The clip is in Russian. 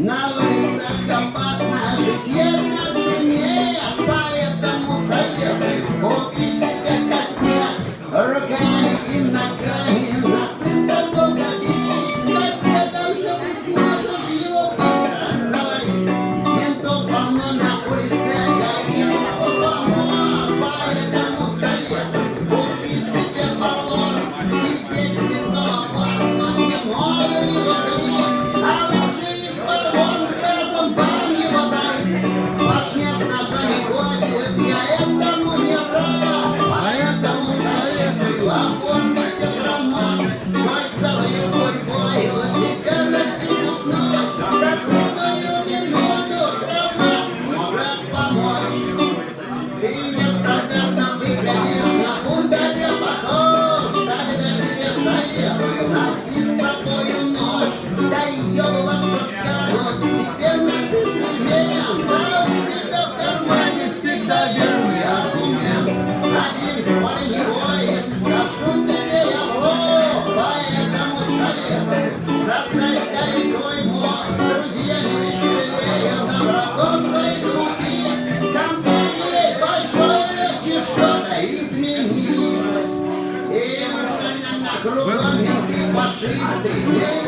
На улицах опасно жить едва цене, поэтому советую купи себе кастет руками и ногами. Нациста долго бить с кастетом, что ты сможешь его быстро завалить. Ментов полно на улице, горит полно, поэтому советую купи себе баллон. Везде смешного опасно, не много его залить, а лучше из баллон газом вам его залить. Башня с ножами ходит, я этому не рад, поэтому советую оформить автомат. Кольцевой борьбой вот теперь застигнут ночь, такую минуту громад сможет помочь. Ты нестандартно выглядишь, на бунтаря похож, тогда тебе советую носи с собою нож. Доебываться станут тебе нацисты мент, а у тебя в кармане всегда верный аргумент. Один в поле не воин, скажу тебе я вру, поэтому советую заставь скорей свой мозг, с друзьями веселее, на врагов своих крутить. Компанией большой легче что-то изменить. И кругом менты фашисты.